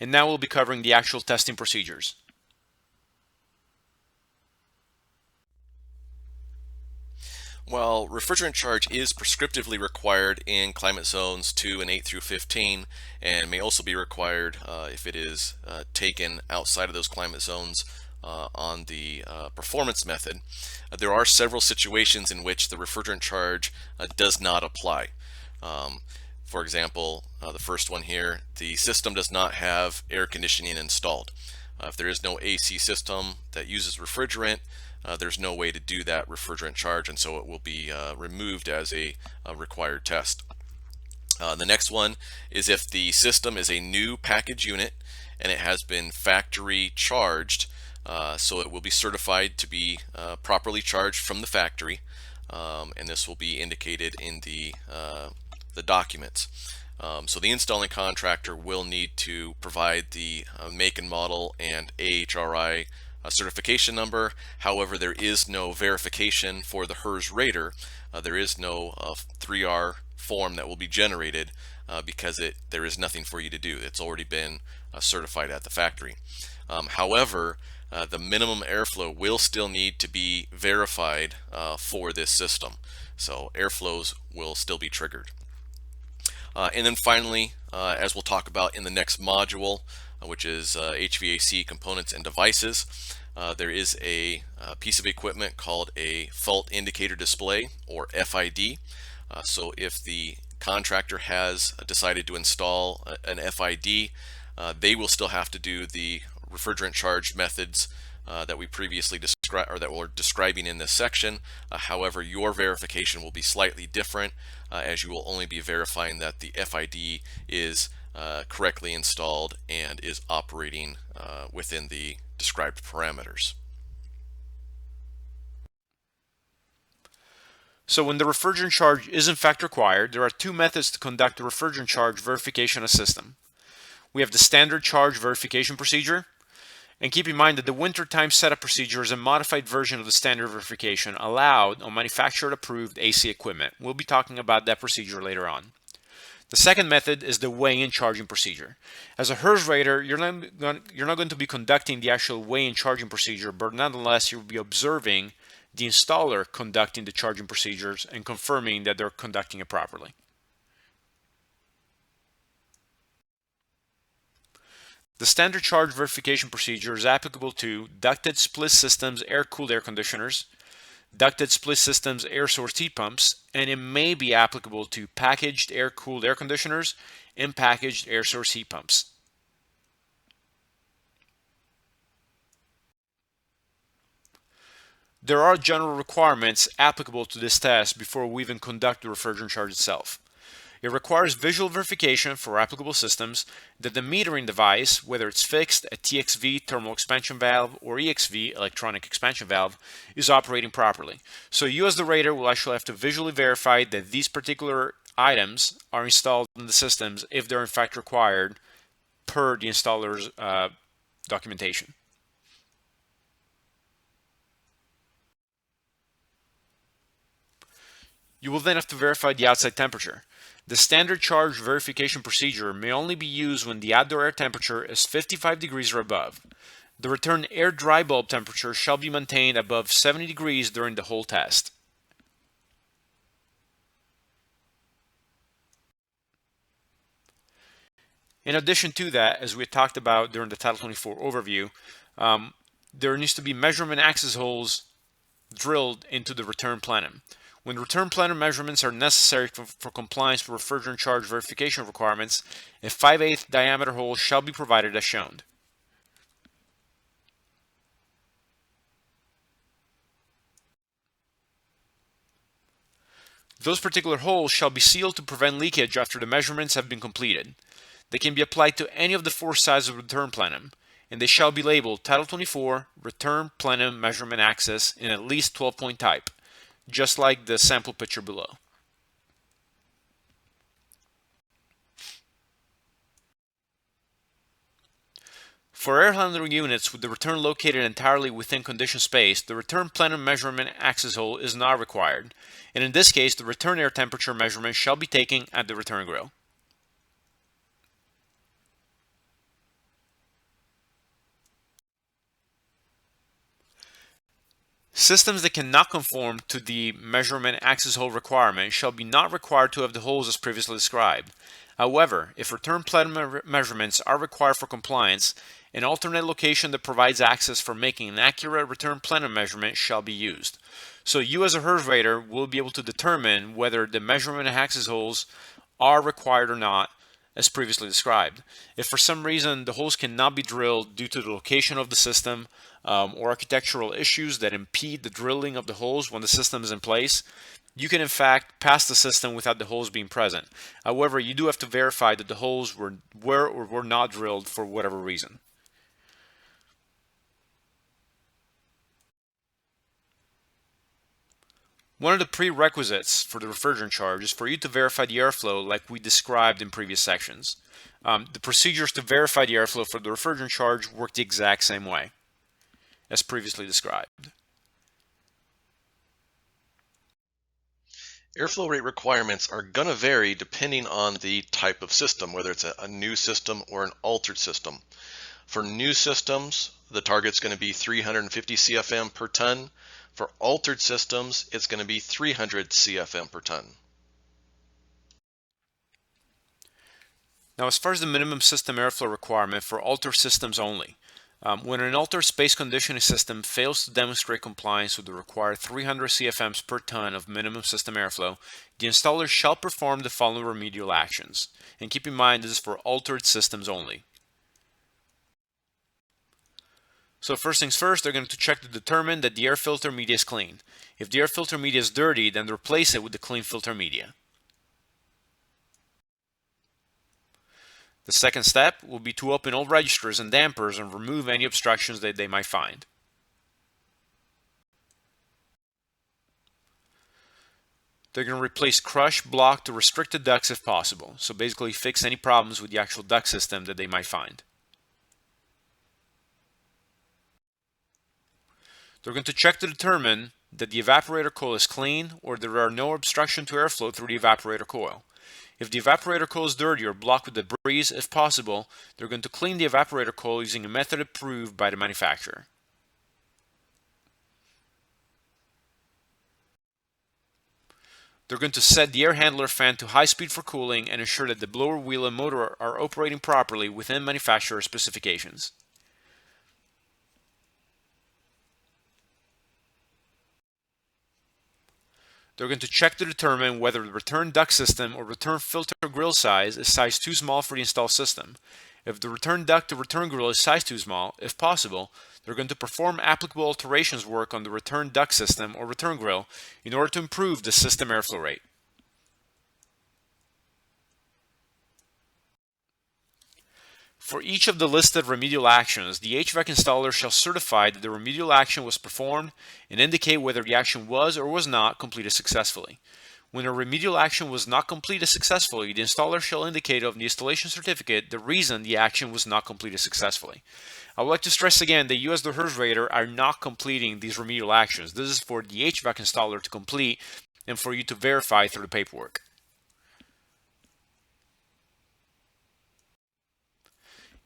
And now we'll be covering the actual testing procedures. While refrigerant charge is prescriptively required in climate zones 2 and 8 through 15, and may also be required if it is taken outside of those climate zones on the performance method, there are several situations in which the refrigerant charge does not apply. For example, the first one here, the system does not have air conditioning installed. If there is no AC system that uses refrigerant, there's no way to do that refrigerant charge, and so it will be removed as a required test. The next one is if the system is a new package unit and it has been factory charged, so it will be certified to be properly charged from the factory, and this will be indicated in the documents. So the installing contractor will need to provide the make and model and AHRI certification number. However, there is no verification for the HERS rater. There is no 3R form that will be generated because there is nothing for you to do. It's already been certified at the factory. However, the minimum airflow will still need to be verified for this system. So airflows will still be triggered. And then finally, as we'll talk about in the next module, which is HVAC components and devices, there is a piece of equipment called a fault indicator display, or FID. So if the contractor has decided to install an FID, they will still have to do the refrigerant charge methods that we previously described, or that we're describing in this section. However, your verification will be slightly different, as you will only be verifying that the FID is correctly installed and is operating within the described parameters. So when the refrigerant charge is in fact required, there are two methods to conduct the refrigerant charge verification of a system. We have the standard charge verification procedure, and keep in mind that the wintertime setup procedure is a modified version of the standard verification allowed on manufacturer approved AC equipment. We'll be talking about that procedure later on. The second method is the weigh-in charging procedure. As a HERS rater, you're not going to be conducting the actual weigh-in charging procedure, but nonetheless you'll be observing the installer conducting the charging procedures and confirming that they're conducting it properly. The standard charge verification procedure is applicable to ducted split systems air-cooled air conditioners, ducted split systems air source heat pumps, and it may be applicable to packaged air-cooled air conditioners and packaged air source heat pumps. There are general requirements applicable to this test before we even conduct the refrigerant charge itself. It requires visual verification for applicable systems that the metering device, whether it's fixed, a TXV thermal expansion valve or EXV electronic expansion valve, is operating properly. So you as the rater will actually have to visually verify that these particular items are installed in the systems if they're in fact required per the installer's documentation. You will then have to verify the outside temperature. The standard charge verification procedure may only be used when the outdoor air temperature is 55 degrees or above. The return air dry bulb temperature shall be maintained above 70 degrees during the whole test. In addition to that, as we talked about during the Title 24 overview, there needs to be measurement access holes drilled into the return plenum. When return plenum measurements are necessary for compliance with refrigerant charge verification requirements, a 5/8 diameter hole shall be provided as shown. Those particular holes shall be sealed to prevent leakage after the measurements have been completed. They can be applied to any of the four sides of the return plenum, and they shall be labeled Title 24 Return Plenum Measurement Access in at least 12-point type, just like the sample picture below. For air handling units with the return located entirely within conditioned space, the return plenum measurement access hole is not required, and in this case the return air temperature measurement shall be taken at the return grill. Systems that cannot conform to the measurement access hole requirement shall be not required to have the holes as previously described. However, if return plenum measurements are required for compliance, an alternate location that provides access for making an accurate return plenum measurement shall be used. So you as a HERS rater will be able to determine whether the measurement access holes are required or not as previously described. If for some reason the holes cannot be drilled due to the location of the system or architectural issues that impede the drilling of the holes when the system is in place, you can in fact pass the system without the holes being present. However, you do have to verify that the holes were or were not drilled for whatever reason. One of the prerequisites for the refrigerant charge is for you to verify the airflow like we described in previous sections. The procedures to verify the airflow for the refrigerant charge work the exact same way as previously described. Airflow rate requirements are going to vary depending on the type of system, whether it's a new system or an altered system. For new systems, the target's going to be 350 CFM per ton. For altered systems, it's going to be 300 CFM per ton. Now, as far as the minimum system airflow requirement for altered systems only, when an altered space conditioning system fails to demonstrate compliance with the required 300 CFMs per ton of minimum system airflow, the installer shall perform the following remedial actions. And keep in mind, this is for altered systems only. So first things first, they're going to check to determine that the air filter media is clean. If the air filter media is dirty, then replace it with the clean filter media. The second step will be to open all registers and dampers and remove any obstructions that they might find. They're going to replace crushed, blocked, or restricted ducts if possible. So basically fix any problems with the actual duct system that they might find. They're going to check to determine that the evaporator coil is clean or there are no obstruction to airflow through the evaporator coil. If the evaporator coil is dirty or blocked with debris, if possible, they're going to clean the evaporator coil using a method approved by the manufacturer. They're going to set the air handler fan to high speed for cooling and ensure that the blower wheel and motor are operating properly within manufacturer specifications. They're going to check to determine whether the return duct system or return filter grill size is size too small for the installed system. If the return duct or return grill is size too small, if possible, they're going to perform applicable alterations work on the return duct system or return grill in order to improve the system airflow rate. For each of the listed remedial actions, the HVAC installer shall certify that the remedial action was performed and indicate whether the action was or was not completed successfully. When a remedial action was not completed successfully, the installer shall indicate on the installation certificate the reason the action was not completed successfully. I would like to stress again that you as the HERS rater are not completing these remedial actions. This is for the HVAC installer to complete and for you to verify through the paperwork.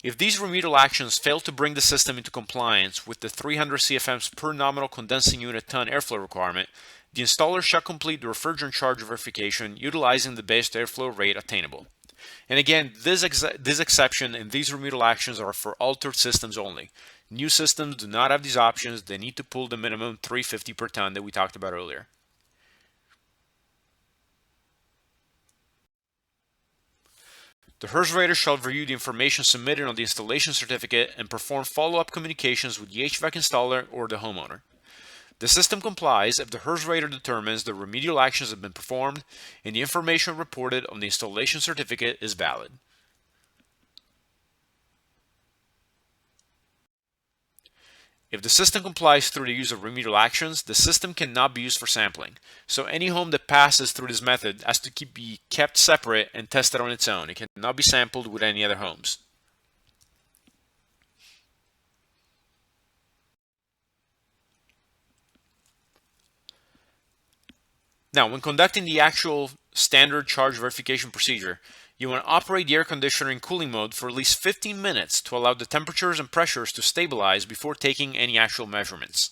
If these remedial actions fail to bring the system into compliance with the 300 CFMs per nominal condensing unit ton airflow requirement, the installer shall complete the refrigerant charge verification utilizing the best airflow rate attainable. And again, this exception and these remedial actions are for altered systems only. New systems do not have these options. They need to pull the minimum 350 per ton that we talked about earlier. The HERS rater shall review the information submitted on the installation certificate and perform follow-up communications with the HVAC installer or the homeowner. The system complies if the HERS rater determines the remedial actions have been performed and the information reported on the installation certificate is valid. If the system complies through the use of remedial actions, the system cannot be used for sampling. So any home that passes through this method has to be kept separate and tested on its own. It cannot be sampled with any other homes. Now, when conducting the actual standard charge verification procedure, you want to operate the air conditioner in cooling mode for at least 15 minutes to allow the temperatures and pressures to stabilize before taking any actual measurements.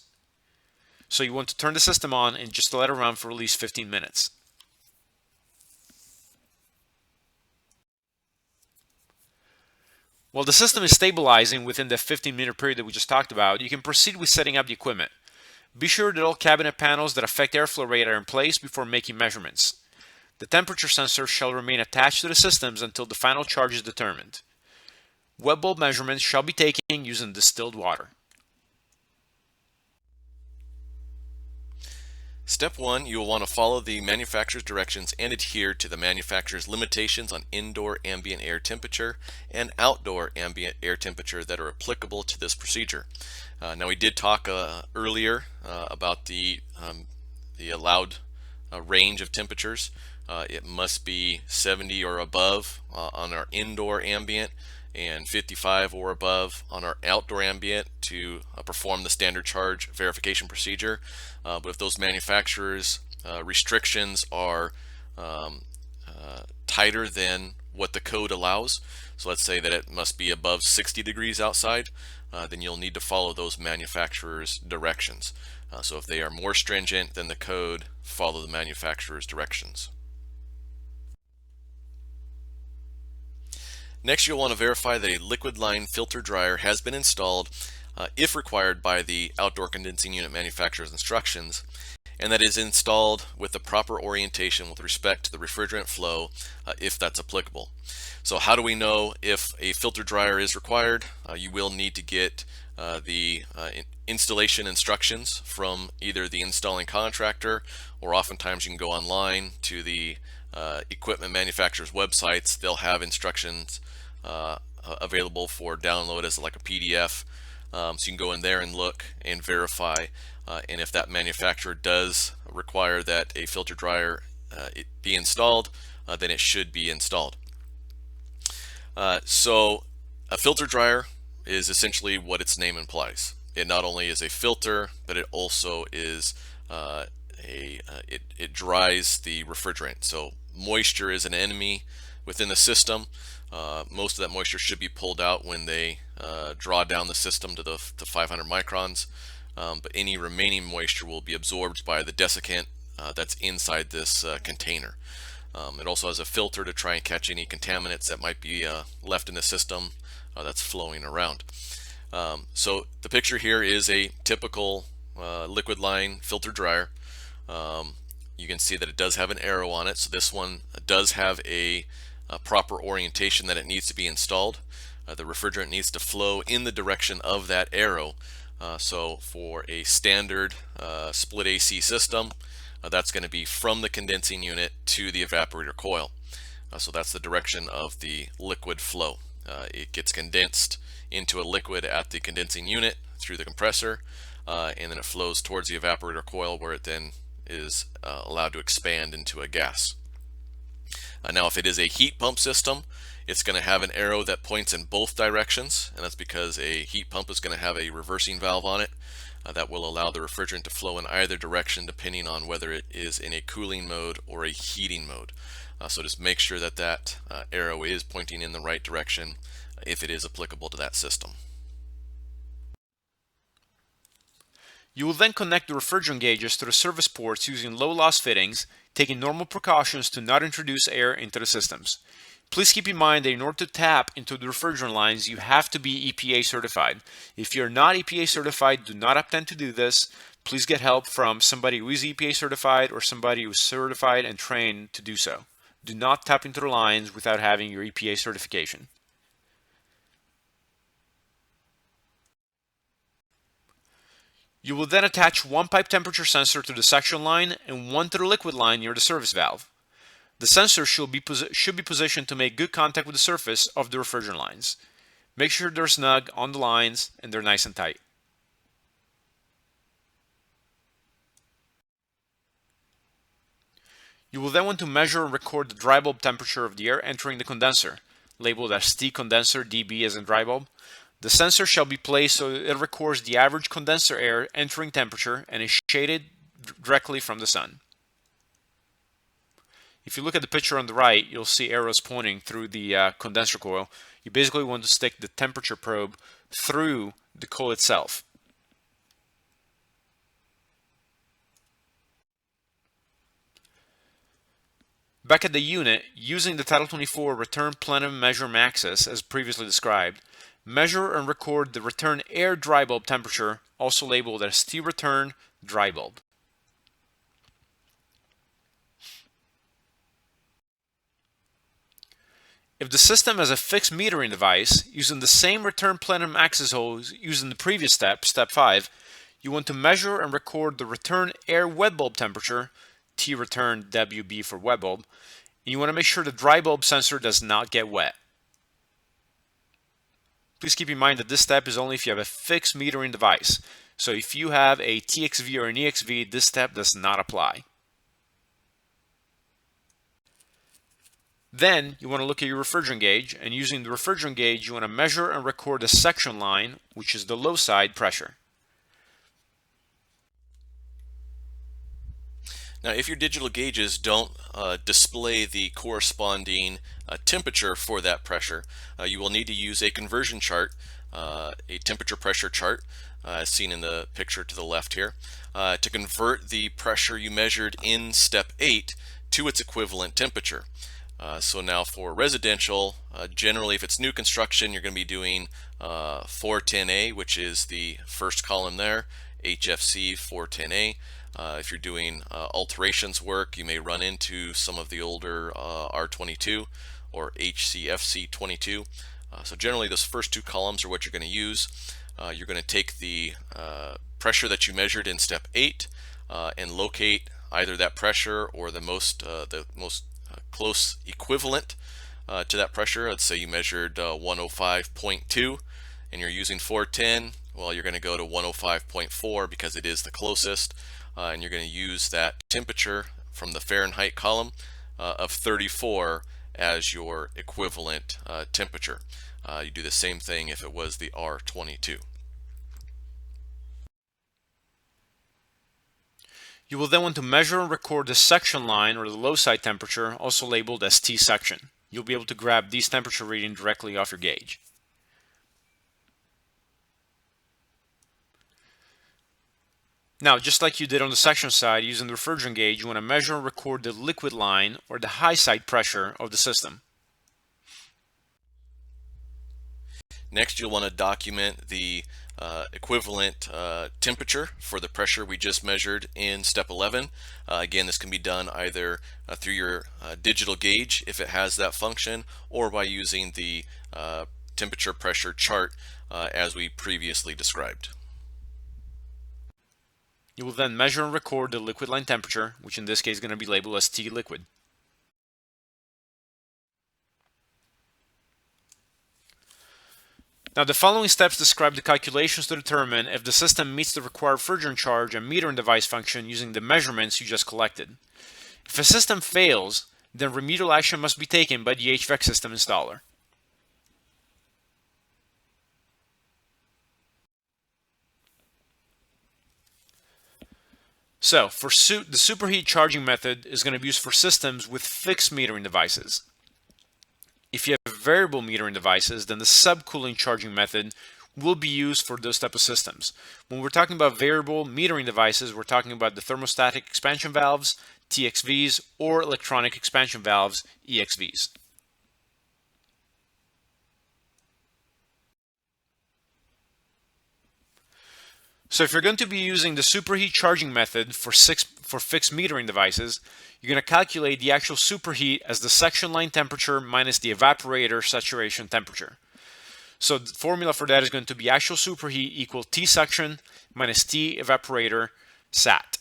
So you want to turn the system on and just let it run for at least 15 minutes. While the system is stabilizing within the 15-minute period that we just talked about, you can proceed with setting up the equipment. Be sure that all cabinet panels that affect airflow rate are in place before making measurements. The temperature sensor shall remain attached to the systems until the final charge is determined. Wet bulb measurements shall be taken using distilled water. Step 1, you will want to follow the manufacturer's directions and adhere to the manufacturer's limitations on indoor ambient air temperature and outdoor ambient air temperature that are applicable to this procedure. Now we did talk earlier about the allowed range of temperatures. It must be 70 or above on our indoor ambient and 55 or above on our outdoor ambient to perform the standard charge verification procedure. But if those manufacturers' restrictions are tighter than what the code allows, so let's say that it must be above 60 degrees outside, then you'll need to follow those manufacturers' directions. So if they are more stringent than the code, follow the manufacturer's directions. Next, you'll want to verify that a liquid line filter dryer has been installed if required by the outdoor condensing unit manufacturer's instructions, and that is installed with the proper orientation with respect to the refrigerant flow if that's applicable. So how do we know if a filter dryer is required? You will need to get the installation instructions from either the installing contractor, or oftentimes you can go online to the equipment manufacturer's websites. They'll have instructions available for download as like a PDF. So you can go in there and look and verify, and if that manufacturer does require that a filter dryer be installed, then it should be installed. So a filter dryer is essentially what its name implies. It not only is a filter, but it also is it dries the refrigerant. So moisture is an enemy within the system. Most of that moisture should be pulled out when they draw down the system to 500 microns, but any remaining moisture will be absorbed by the desiccant that's inside this container. It also has a filter to try and catch any contaminants that might be left in the system that's flowing around. So the picture here is a typical liquid line filter dryer. You can see that it does have an arrow on it, so this one does have a proper orientation that it needs to be installed. The refrigerant needs to flow in the direction of that arrow. So for a standard split AC system, that's going to be from the condensing unit to the evaporator coil. So that's the direction of the liquid flow. It gets condensed into a liquid at the condensing unit through the compressor, and then it flows towards the evaporator coil, where it then is allowed to expand into a gas. Now if it is a heat pump system, it's going to have an arrow that points in both directions, and that's because a heat pump is going to have a reversing valve on it that will allow the refrigerant to flow in either direction depending on whether it is in a cooling mode or a heating mode. So just make sure that that arrow is pointing in the right direction if it is applicable to that system. You will then connect the refrigerant gauges to the service ports using low loss fittings, taking normal precautions to not introduce air into the systems. Please keep in mind that in order to tap into the refrigerant lines, you have to be EPA certified. If you're not EPA certified, do not attempt to do this. Please get help from somebody who is EPA certified or somebody who is certified and trained to do so. Do not tap into the lines without having your EPA certification. You will then attach one pipe temperature sensor to the suction line and one to the liquid line near the service valve. The sensor should be positioned to make good contact with the surface of the refrigerant lines. Make sure they're snug on the lines and they're nice and tight. You will then want to measure and record the dry bulb temperature of the air entering the condenser, labeled as T condenser dB as in dry bulb. The sensor shall be placed so it records the average condenser air entering temperature and is shaded directly from the sun. If you look at the picture on the right, you'll see arrows pointing through the condenser coil. You basically want to stick the temperature probe through the coil itself. Back at the unit, using the Title 24 Return Plenum Measure axis as previously described, measure and record the return air dry bulb temperature, also labeled as T-return dry bulb. If the system has a fixed metering device, using the same return plenum axis hose used in the previous step, step 5, you want to measure and record the return air wet bulb temperature, T-return WB for wet bulb, and you want to make sure the dry bulb sensor does not get wet. Please keep in mind that this step is only if you have a fixed metering device. So if you have a TXV or an EXV, this step does not apply. Then you want to look at your refrigerant gauge, and using the refrigerant gauge, you want to measure and record the section line, which is the low side pressure. Now, if your digital gauges don't display the corresponding temperature for that pressure, you will need to use a conversion chart, a temperature pressure chart, as seen in the picture to the left here, to convert the pressure you measured in step 8 to its equivalent temperature. So now for residential, generally if it's new construction, you're going to be doing 410A, which is the first column there, HFC 410A. If you're doing alterations work, you may run into some of the older R22 or HCFC 22. So generally those first two columns are what you're going to use. You're going to take the pressure that you measured in step 8 and locate either that pressure or the most close equivalent to that pressure. Let's say you measured 105.2 and you're using 410. Well, you're going to go to 105.4 because it is the closest, and you're going to use that temperature from the Fahrenheit column of 34 as your equivalent temperature. You do the same thing if it was the R22. You will then want to measure and record the section line or the low side temperature, also labeled as T section. You'll be able to grab these temperature readings directly off your gauge. Now, just like you did on the section side, using the refrigerant gauge, you want to measure and record the liquid line or the high side pressure of the system. Next, you'll want to document the equivalent temperature for the pressure we just measured in step 11. Again, this can be done either through your digital gauge if it has that function, or by using the temperature pressure chart as we previously described. You will then measure and record the liquid line temperature, which in this case is going to be labeled as T liquid. Now, the following steps describe the calculations to determine if the system meets the required refrigerant charge and metering device function using the measurements you just collected. If a system fails, then remedial action must be taken by the HVAC system installer. So, the Superheat charging method is going to be used for systems with fixed metering devices. If you have variable metering devices, then the subcooling charging method will be used for those type of systems. When we're talking about variable metering devices, we're talking about the thermostatic expansion valves, TXVs, or electronic expansion valves, EXVs. So if you're going to be using the superheat charging method for fixed metering devices, you're going to calculate the actual superheat as the section line temperature minus the evaporator saturation temperature. So the formula for that is going to be actual superheat equal T section minus T evaporator sat.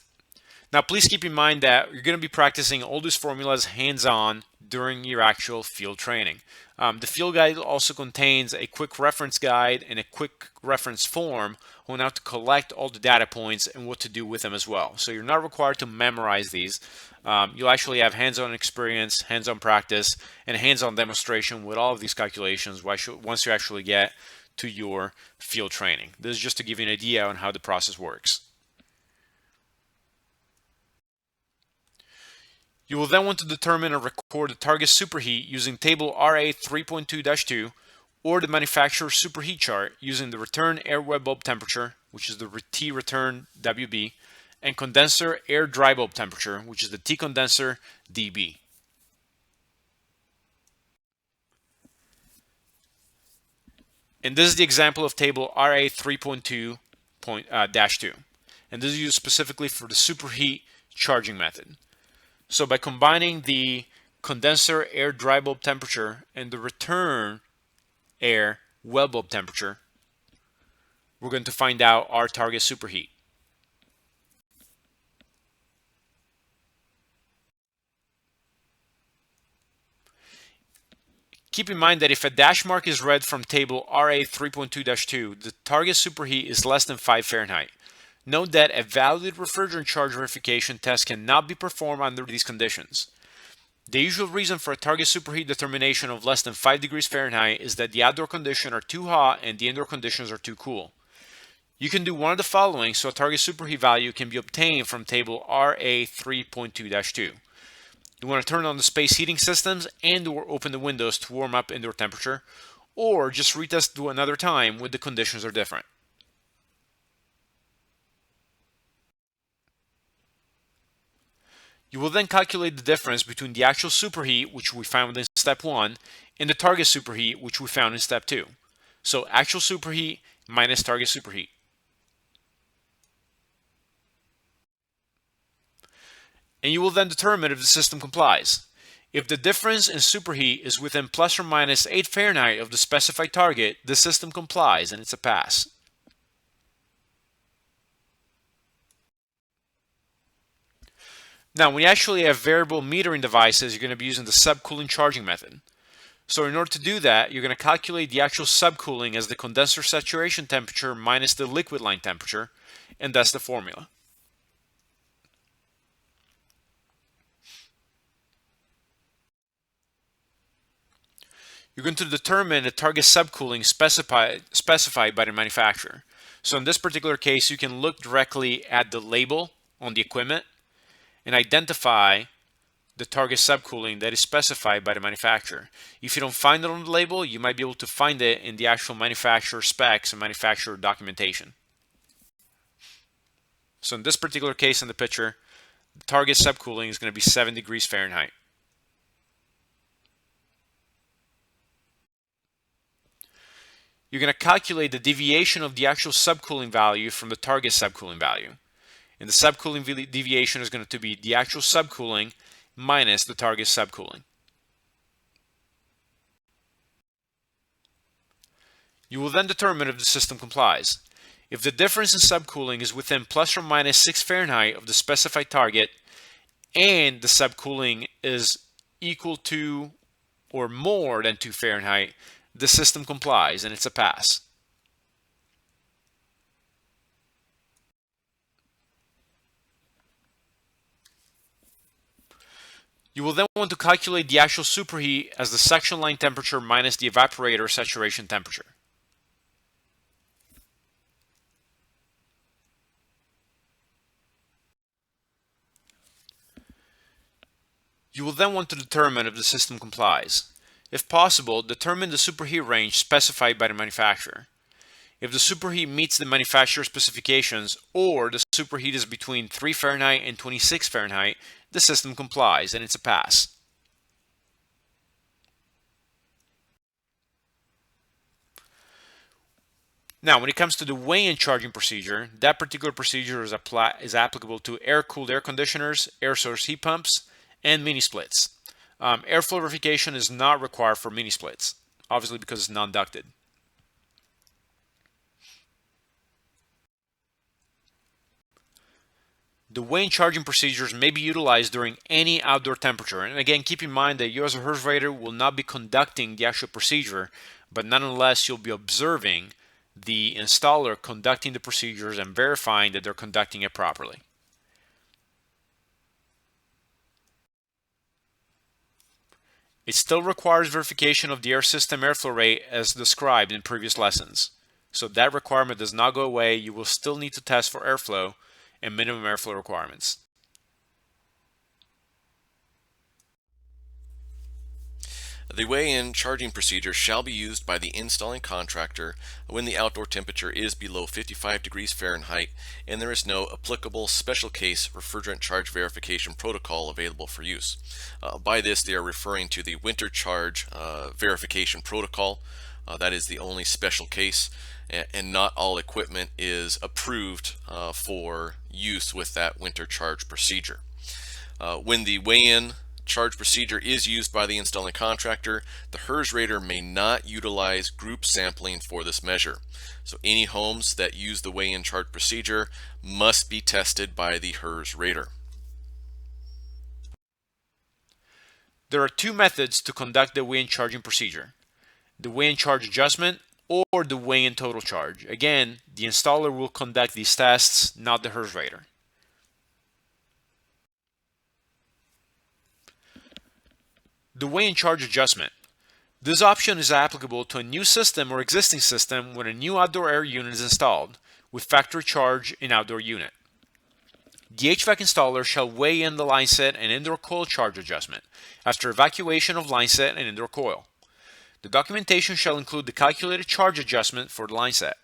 Now please keep in mind that you're going to be practicing all these formulas hands-on during your actual field training. The field guide also contains a quick reference guide and a quick reference form on how to collect all the data points and what to do with them as well. So you're not required to memorize these. You'll actually have hands-on experience, hands-on practice, and hands-on demonstration with all of these calculations once you actually get to your field training. This is just to give you an idea on how the process works. You will then want to determine and record the target superheat using table RA 3.2-2 or the manufacturer's superheat chart using the return air wet bulb temperature, which is the T return WB, and condenser air dry bulb temperature, which is the T condenser DB. And this is the example of table RA 3.2-2. And this is used specifically for the superheat charging method. So by combining the condenser air dry bulb temperature and the return air well bulb temperature, we're going to find out our target superheat. Keep in mind that if a dash mark is read from table RA 3.2-2, the target superheat is less than 5 Fahrenheit. Note that a valid refrigerant charge verification test cannot be performed under these conditions. The usual reason for a target superheat determination of less than 5 degrees Fahrenheit is that the outdoor conditions are too hot and the indoor conditions are too cool. You can do one of the following so a target superheat value can be obtained from table RA 3.2-2. You want to turn on the space heating systems and or open the windows to warm up indoor temperature, or just retest to another time when the conditions are different. You will then calculate the difference between the actual superheat, which we found in step 1, and the target superheat, which we found in step 2. So actual superheat minus target superheat. And you will then determine if the system complies. If the difference in superheat is within plus or minus 8 Fahrenheit of the specified target, the system complies and it's a pass. Now, when you actually have variable metering devices, you're going to be using the subcooling charging method. So in order to do that, you're going to calculate the actual subcooling as the condenser saturation temperature minus the liquid line temperature, and that's the formula. You're going to determine the target subcooling specified by the manufacturer. So in this particular case, you can look directly at the label on the equipment and identify the target subcooling that is specified by the manufacturer. If you don't find it on the label, you might be able to find it in the actual manufacturer specs and manufacturer documentation. So in this particular case in the picture, the target subcooling is going to be 7 degrees Fahrenheit. You're going to calculate the deviation of the actual subcooling value from the target subcooling value. And the subcooling deviation is going to be the actual subcooling minus the target subcooling. You will then determine if the system complies. If the difference in subcooling is within plus or minus 6 Fahrenheit of the specified target and the subcooling is equal to or more than 2 Fahrenheit, the system complies and it's a pass. You will then want to calculate the actual superheat as the section line temperature minus the evaporator saturation temperature. You will then want to determine if the system complies. If possible, determine the superheat range specified by the manufacturer. If the superheat meets the manufacturer specifications or the superheat is between 3 Fahrenheit and 26 Fahrenheit, the system complies and it's a pass. Now, when it comes to the weigh-in charging procedure, that particular procedure is applicable to air-cooled air conditioners, air source heat pumps, and mini splits. Airflow verification is not required for mini splits, obviously because it's non-ducted. The weigh-in charging procedures may be utilized during any outdoor temperature. And again, keep in mind that you as a refrigerator will not be conducting the actual procedure, but nonetheless, you'll be observing the installer conducting the procedures and verifying that they're conducting it properly. It still requires verification of the air system airflow rate as described in previous lessons. So that requirement does not go away. You will still need to test for airflow and minimum airflow requirements. The weigh-in charging procedure shall be used by the installing contractor when the outdoor temperature is below 55 degrees Fahrenheit and there is no applicable special case refrigerant charge verification protocol available for use. By this, they are referring to the winter charge verification protocol. That is the only special case, and not all equipment is approved for use with that winter charge procedure. When the weigh-in charge procedure is used by the installing contractor, the HERS rater may not utilize group sampling for this measure. So any homes that use the weigh-in charge procedure must be tested by the HERS rater. There are two methods to conduct the weigh-in charging procedure: the weigh-in charge adjustment or the weigh-in total charge. Again, the installer will conduct these tests, not the HERS rater. The weigh-in charge adjustment. This option is applicable to a new system or existing system when a new outdoor air unit is installed with factory charge in outdoor unit. The HVAC installer shall weigh in the line set and indoor coil charge adjustment after evacuation of line set and indoor coil. The documentation shall include the calculated charge adjustment for the line set.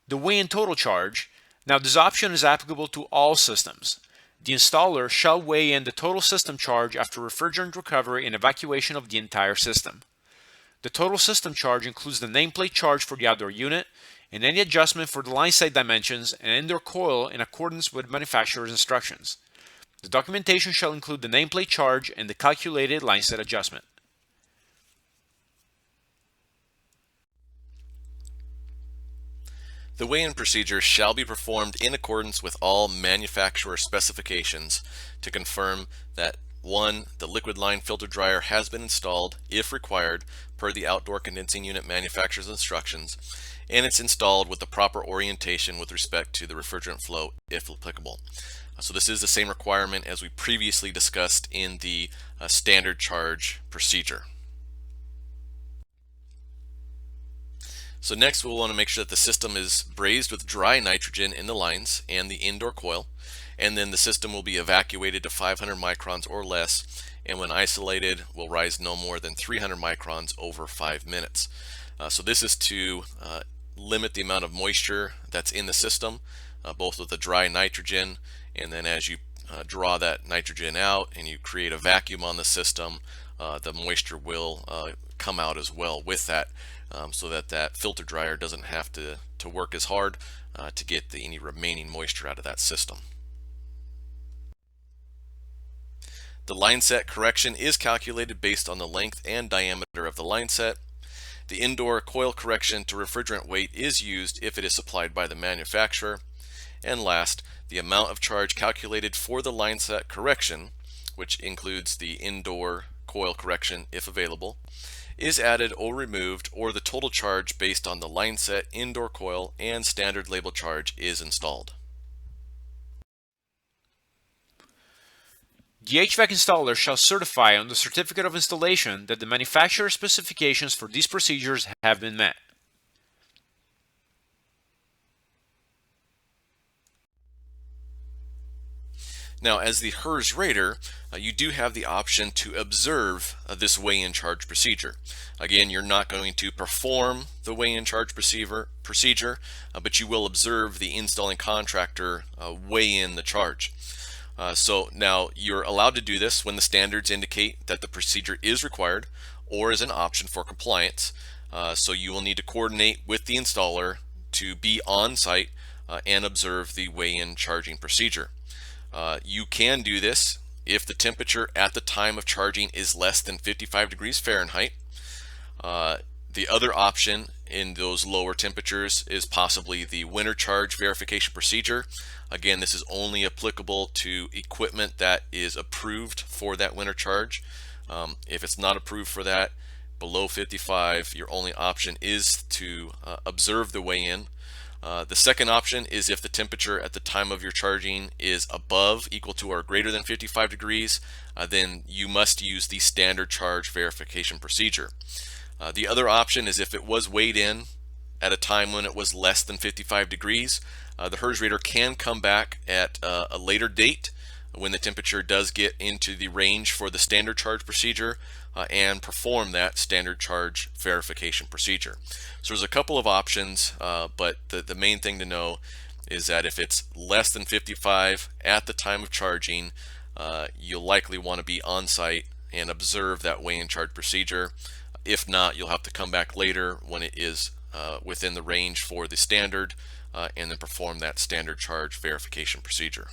The weigh-in total charge. Now this option is applicable to all systems. The installer shall weigh in the total system charge after refrigerant recovery and evacuation of the entire system. The total system charge includes the nameplate charge for the outdoor unit and any adjustment for the line set dimensions and indoor coil in accordance with manufacturer's instructions. The documentation shall include the nameplate charge and the calculated line set adjustment. The weigh-in procedure shall be performed in accordance with all manufacturer specifications to confirm that 1. The liquid line filter dryer has been installed, if required, per the outdoor condensing unit manufacturer's instructions, and it's installed with the proper orientation with respect to the refrigerant flow, if applicable. So this is the same requirement as we previously discussed in the standard charge procedure. So next we'll want to make sure that the system is brazed with dry nitrogen in the lines and the indoor coil, and then the system will be evacuated to 500 microns or less, and when isolated will rise no more than 300 microns over 5 minutes. So this is to limit the amount of moisture that's in the system, both with the dry nitrogen, and then as you draw that nitrogen out and you create a vacuum on the system, the moisture will come out as well with that, so that that filter dryer doesn't have to work as hard to get any remaining moisture out of that system. The line set correction is calculated based on the length and diameter of the line set. The indoor coil correction to refrigerant weight is used if it is supplied by the manufacturer. And last, the amount of charge calculated for the line set correction, which includes the indoor coil correction if available, is added or removed, or the total charge based on the line set, indoor coil, and standard label charge is installed. The HVAC installer shall certify on the certificate of installation that the manufacturer specifications for these procedures have been met. Now, as the HERS rater, you do have the option to observe this weigh-in charge procedure. Again, you're not going to perform the weigh-in charge procedure, but you will observe the installing contractor weigh in the charge. So now you're allowed to do this when the standards indicate that the procedure is required or is an option for compliance. So you will need to coordinate with the installer to be on site and observe the weigh-in charging procedure. You can do this if the temperature at the time of charging is less than 55 degrees Fahrenheit. The other option in those lower temperatures is possibly the winter charge verification procedure. Again, this is only applicable to equipment that is approved for that winter charge. If it's not approved for that, below 55, your only option is to observe the weigh-in. The second option is if the temperature at the time of your charging is above, equal to, or greater than 55 degrees, then you must use the standard charge verification procedure. The other option is if it was weighed in at a time when it was less than 55 degrees, the HERS rater can come back at a later date when the temperature does get into the range for the standard charge procedure and perform that standard charge verification procedure. So there's a couple of options, but the main thing to know is that if it's less than 55 at the time of charging, you'll likely want to be on site and observe that weigh and charge procedure. If not, you'll have to come back later when it is within the range for the standard and then perform that standard charge verification procedure.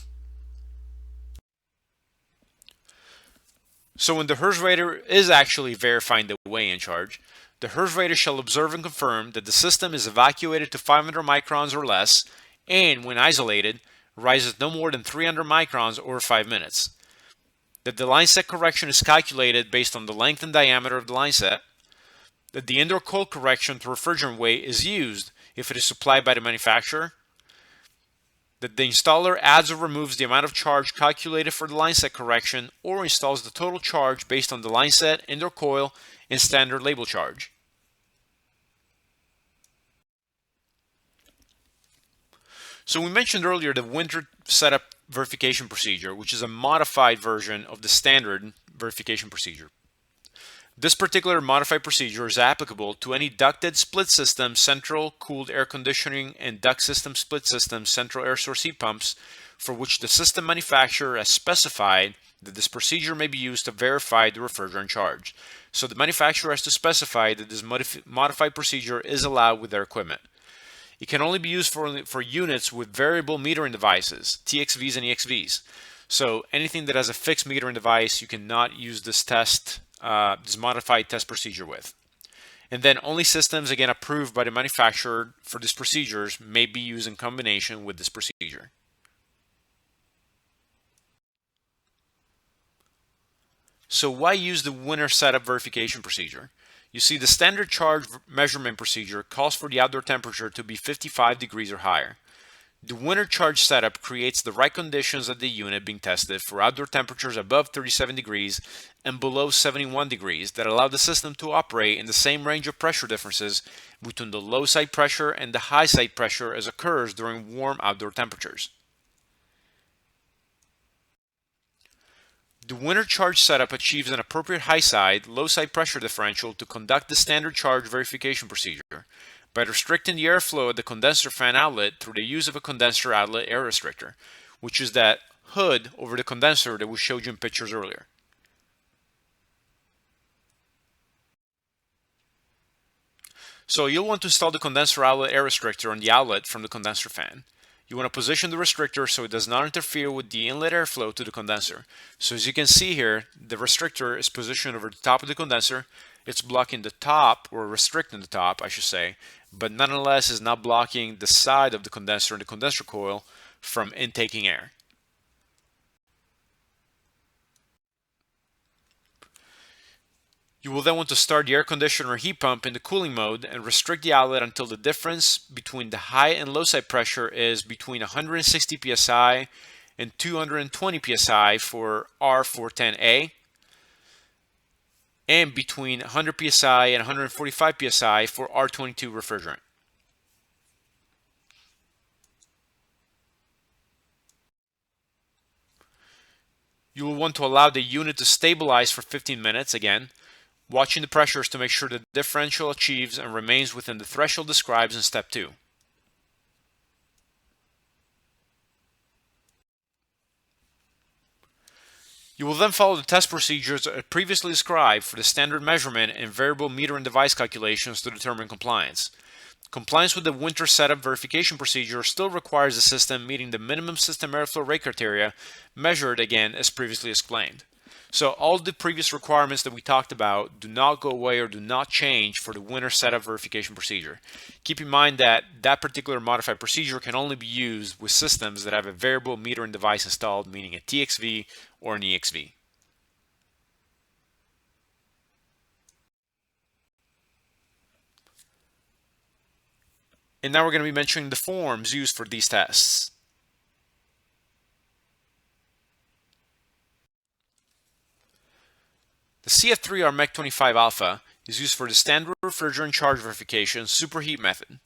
So when the HERS rater is actually verifying the weigh and charge, the HERS rater shall observe and confirm that the system is evacuated to 500 microns or less, and when isolated, rises no more than 300 microns over 5 minutes. That the line set correction is calculated based on the length and diameter of the line set. That the indoor cold correction to refrigerant weight is used if it is supplied by the manufacturer. That the installer adds or removes the amount of charge calculated for the line set correction or installs the total charge based on the line set, indoor coil, and standard label charge. So we mentioned earlier the winter setup verification procedure, which is a modified version of the standard verification procedure. This particular modified procedure is applicable to any ducted split system, central cooled air conditioning, and duct system split system, central air source heat pumps, for which the system manufacturer has specified that this procedure may be used to verify the refrigerant charge. So the manufacturer has to specify that this modified procedure is allowed with their equipment. It can only be used for units with variable metering devices, TXVs and EXVs. So anything that has a fixed metering device, you cannot use this this modified test procedure with. And then only systems, again, approved by the manufacturer for these procedures may be used in combination with this procedure. So why use the winter setup verification procedure? You see, the standard charge measurement procedure calls for the outdoor temperature to be 55 degrees or higher. The winter charge setup creates the right conditions at the unit being tested for outdoor temperatures above 37 degrees and below 71 degrees that allow the system to operate in the same range of pressure differences between the low side pressure and the high side pressure as occurs during warm outdoor temperatures. The winter charge setup achieves an appropriate high side, low side pressure differential to conduct the standard charge verification procedure by restricting the airflow at the condenser fan outlet through the use of a condenser outlet air restrictor, which is that hood over the condenser that we showed you in pictures earlier. So you'll want to install the condenser outlet air restrictor on the outlet from the condenser fan. You want to position the restrictor so it does not interfere with the inlet airflow to the condenser. So as you can see here, the restrictor is positioned over the top of the condenser. It's blocking the top, or restricting the top, I should say, but nonetheless is not blocking the side of the condenser and the condenser coil from intaking air. You will then want to start the air conditioner or heat pump in the cooling mode and restrict the outlet until the difference between the high and low side pressure is between 160 psi and 220 psi for R410A and between 100 psi and 145 psi for R22 refrigerant. You will want to allow the unit to stabilize for 15 minutes again, watching the pressures to make sure the differential achieves and remains within the threshold described in step 2. You will then follow the test procedures previously described for the standard measurement and variable meter and device calculations to determine compliance. Compliance with the winter setup verification procedure still requires the system meeting the minimum system airflow rate criteria measured again as previously explained. So all the previous requirements that we talked about do not go away or do not change for the winter setup verification procedure. Keep in mind that that particular modified procedure can only be used with systems that have a variable meter and device installed, meaning a TXV or an EXV. And now we're going to be mentioning the forms used for these tests. The CF3 RMEC 25 alpha is used for the standard refrigerant charge verification superheat method.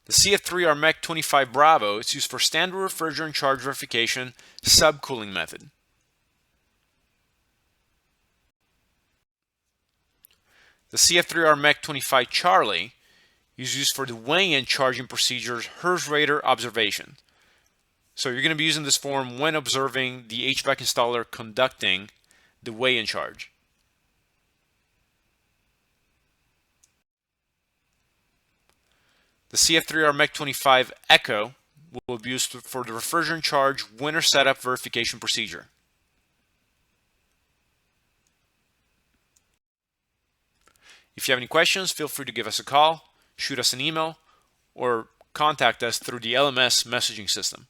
The CF3 RMEC 25 Bravo is used for standard refrigerant charge verification subcooling method. The CF3 RMEC 25 Charlie is used for the weigh-in charging procedures HERS rater observation. So you're going to be using this form when observing the HVAC installer conducting the weigh-in charge. The CF3R MEC 25 Echo will be used for the refrigerant charge winter setup verification procedure. If you have any questions, feel free to give us a call, shoot us an email, or contact us through the LMS messaging system.